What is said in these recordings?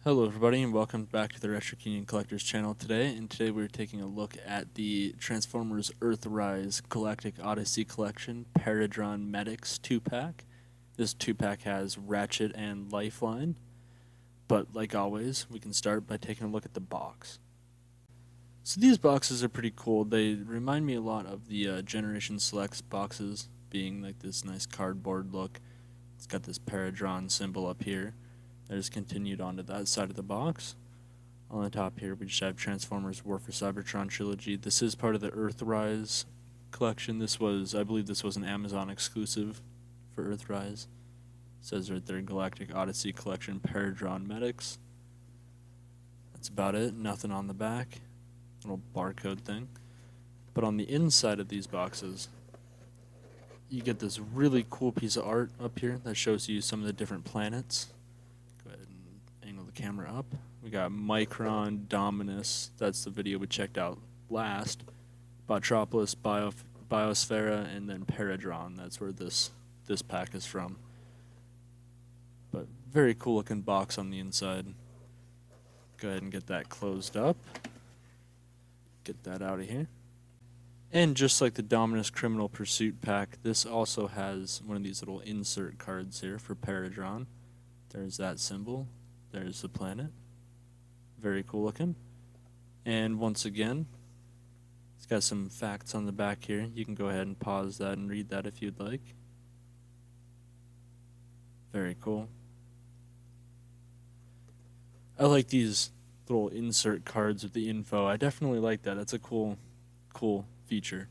Hello everybody and welcome back to the Ratchet Collectors channel today, and today we're taking a look at the Transformers Earthrise Galactic Odyssey collection Paradron Medics 2-pack. This 2-pack has Ratchet and Lifeline, but like always we can start by taking a look at the box. So these boxes are pretty cool. They remind me a lot of the Generation Selects boxes, being like this nice cardboard look. It's got this Paradron symbol up here. That is continued onto that side of the box. On the top here, we just have Transformers War for Cybertron trilogy. This is part of the Earthrise collection. I believe this was an Amazon exclusive for Earthrise. It says right there, Galactic Odyssey collection, Paradron Medics. That's about it. Nothing on the back. Little barcode thing. But on the inside of these boxes, you get this really cool piece of art up here that shows you some of the different planets. Go ahead and angle the camera up. We got Micron, Dominus, that's the video we checked out last. Botropolis, Biosphera, and then Paradron. That's where this pack is from. But very cool looking box on the inside. Go ahead and get that closed up. Get that out of here. And just like the Dominus Criminal Pursuit pack, this also has one of these little insert cards here for Paradron. There's that symbol. There's the planet. Very cool looking. And once again, it's got some facts on the back here. You can go ahead and pause that and read that if you'd like. Very cool. I like these little insert cards with the info. I definitely like that. That's a cool feature.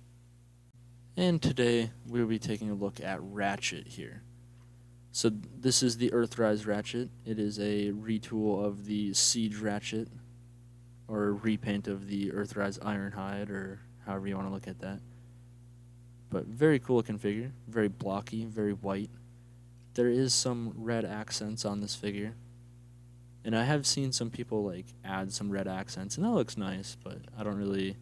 And today we'll be taking a look at Ratchet here. So this is the Earthrise Ratchet. It is a retool of the Siege Ratchet, or a repaint of the Earthrise Ironhide, or however you want to look at that. But very cool looking figure, very blocky, very white. There is some red accents on this figure. And I have seen some people like add some red accents, and that looks nice, but I don't really,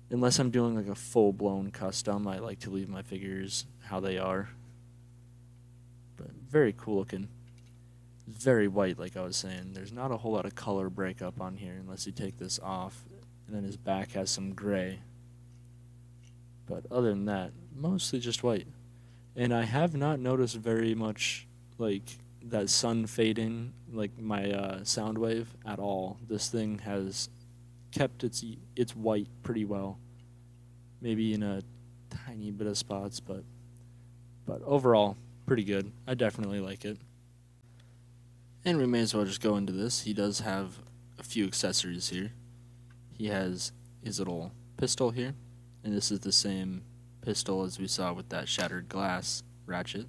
unless I'm doing like a full-blown custom, I like to leave my figures how they are. But very cool looking. Very white, like I was saying. There's not a whole lot of color breakup on here unless you take this off, and then his back has some gray. But other than that, mostly just white. And I have not noticed very much like that sun fading, like my sound wave, at all. This thing has kept its white pretty well. Maybe in a tiny bit of spots, but overall pretty good. I definitely like it. And we may as well just go into this. He does have a few accessories here. He has his little pistol here, and this is the same pistol as we saw with that shattered glass Ratchet.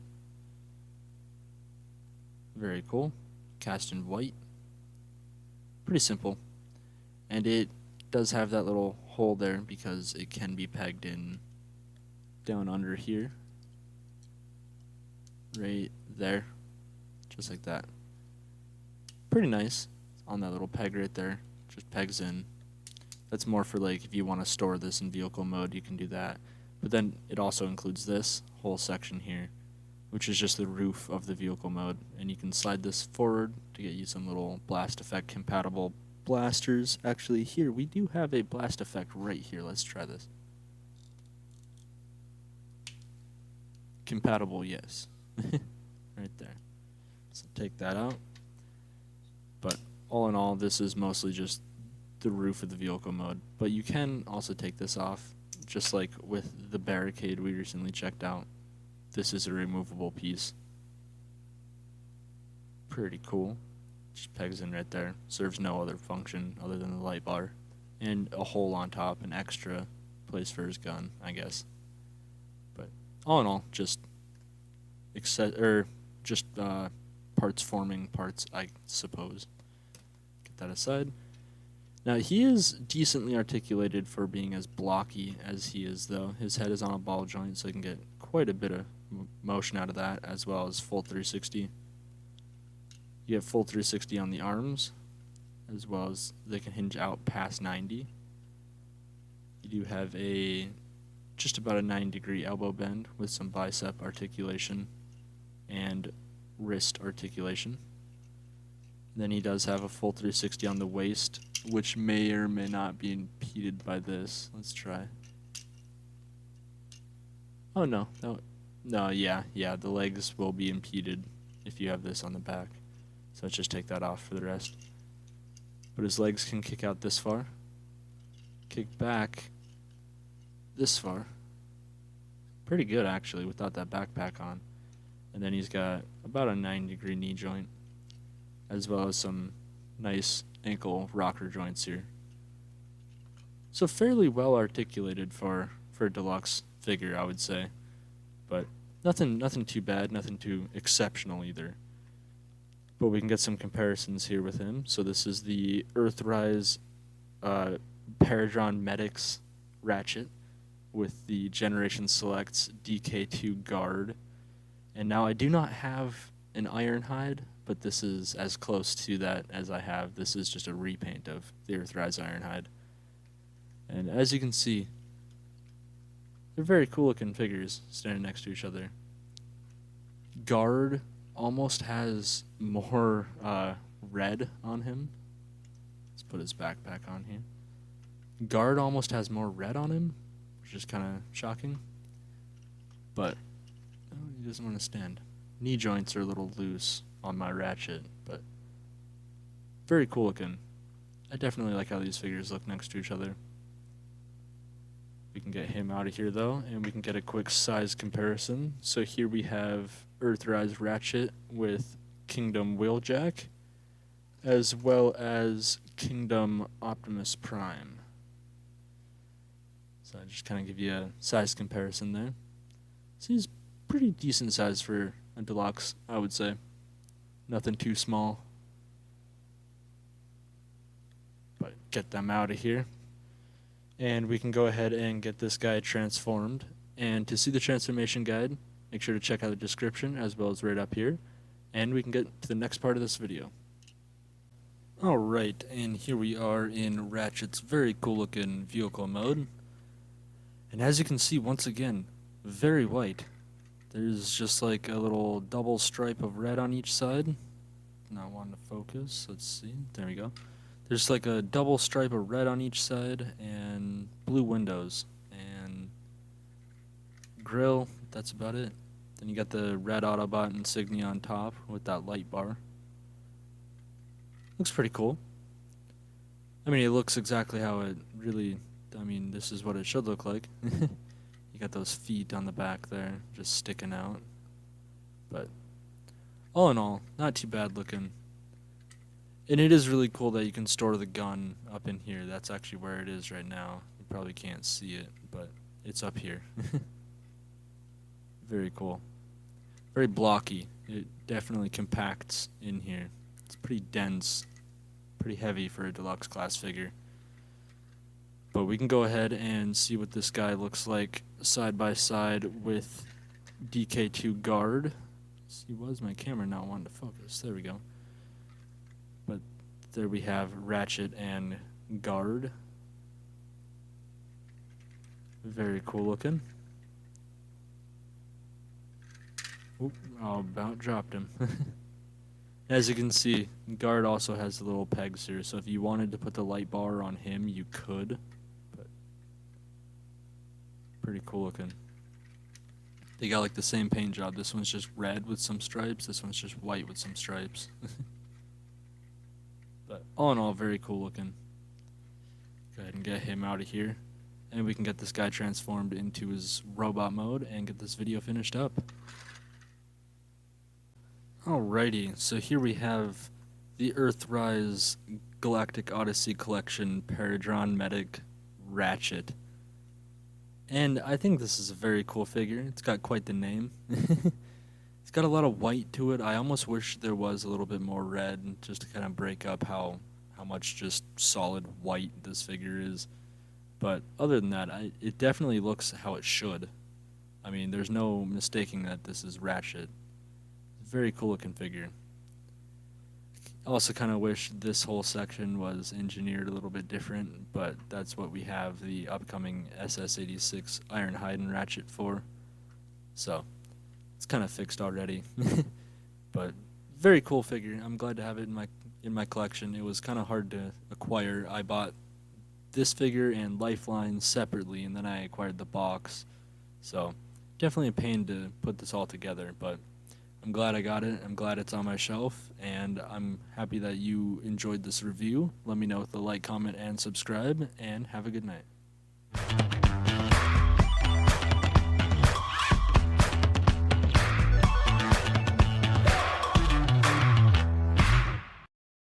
Very cool. Cast in white. Pretty simple. And it does have that little hole there because it can be pegged in down under here. Right there. Just like that. Pretty nice on that little peg right there. Just pegs in. That's more for like if you want to store this in vehicle mode, you can do that. But then it also includes this whole section here, which is just the roof of the vehicle mode. And you can slide this forward to get you some little blast effect compatible blasters. Actually, here, we do have a blast effect right here. Let's try this. Compatible, yes. Right there. So take that out. But all in all, this is mostly just the roof of the vehicle mode. But you can also take this off, just like with the barricade we recently checked out. This is a removable piece. Pretty cool. Just pegs in right there. Serves no other function other than the light bar. And a hole on top, an extra place for his gun, I guess. But all in all, just parts forming parts, I suppose. Get that aside. Now, he is decently articulated for being as blocky as he is, though. His head is on a ball joint, so you can get quite a bit of motion out of that, as well as full 360. You get full 360 on the arms, as well as they can hinge out past 90. You do have just about a 9-degree elbow bend with some bicep articulation and wrist articulation. And then he does have a full 360 on the waist, which may or may not be impeded by this. Let's try. Oh no, no, yeah, the legs will be impeded if you have this on the back. So let's just take that off for the rest. But his legs can kick out this far, kick back this far. Pretty good actually without that backpack on. And then he's got about a 90-degree knee joint, as well as some nice ankle rocker joints here. So fairly well articulated for a deluxe figure, I would say. But nothing too bad, nothing too exceptional either. But we can get some comparisons here with him. So this is the Earthrise Paradron Medics Ratchet with the Generation Selects DK2 guard. And now I do not have an Ironhide, but this is as close to that as I have. This is just a repaint of the Earthrise Ironhide. And as you can see, they're very cool looking figures standing next to each other. Guard almost has more red on him. Let's put his backpack on here. Guard almost has more red on him, which is kind of shocking. But he doesn't want to stand. Knee joints are a little loose on my Ratchet, but very cool looking. I definitely like how these figures look next to each other. We can get him out of here though, and we can get a quick size comparison. So here we have Earthrise Ratchet with Kingdom Wheeljack, as well as Kingdom Optimus Prime. So I just kind of give you a size comparison there. So he's pretty decent size for a deluxe, I would say. Nothing too small. But get them out of here. And we can go ahead and get this guy transformed. And to see the transformation guide, make sure to check out the description as well as right up here. And we can get to the next part of this video. Alright, and here we are in Ratchet's very cool looking vehicle mode. And as you can see, once again, very white. There's just like a little double stripe of red on each side. Not wanting to focus. Let's see. There we go. There's like a double stripe of red on each side and blue windows and grill. That's about it. Then you got the red Autobot insignia on top with that light bar. Looks pretty cool. I mean, it looks exactly how it really, this is what it should look like. You got those feet on the back there just sticking out. But all in all, not too bad looking. And it is really cool that you can store the gun up in here. That's actually where it is right now. You probably can't see it, but it's up here. Very cool. Very blocky. It definitely compacts in here. It's pretty dense, pretty heavy for a deluxe class figure. But we can go ahead and see what this guy looks like side by side with DK2 guard. See, why is my camera not wanting to focus? There we go. But there we have Ratchet and guard. Very cool looking. Oop, I about dropped him. As you can see, guard also has the little pegs here, so if you wanted to put the light bar on him, you could. But pretty cool looking. They got like the same paint job. This one's just red with some stripes. This one's just white with some stripes. But all in all, very cool looking. Go ahead and get him out of here. And we can get this guy transformed into his robot mode and get this video finished up. Alrighty, so here we have the Earthrise Galactic Odyssey Collection Paradron Medic Ratchet. And I think this is a very cool figure. It's got quite the name. It's got a lot of white to it. I almost wish there was a little bit more red just to kind of break up how much just solid white this figure is. But other than that, it definitely looks how it should. I mean, there's no mistaking that this is Ratchet. Very cool looking figure. Also kind of wish this whole section was engineered a little bit different, but that's what we have the upcoming SS86 Ironhide and Ratchet for. So, it's kind of fixed already. But very cool figure. I'm glad to have it in my collection. It was kind of hard to acquire. I bought this figure and Lifeline separately, and then I acquired the box. So definitely a pain to put this all together, but I'm glad I got it. I'm glad it's on my shelf, and I'm happy that you enjoyed this review. Let me know with a like, comment, and subscribe, and have a good night.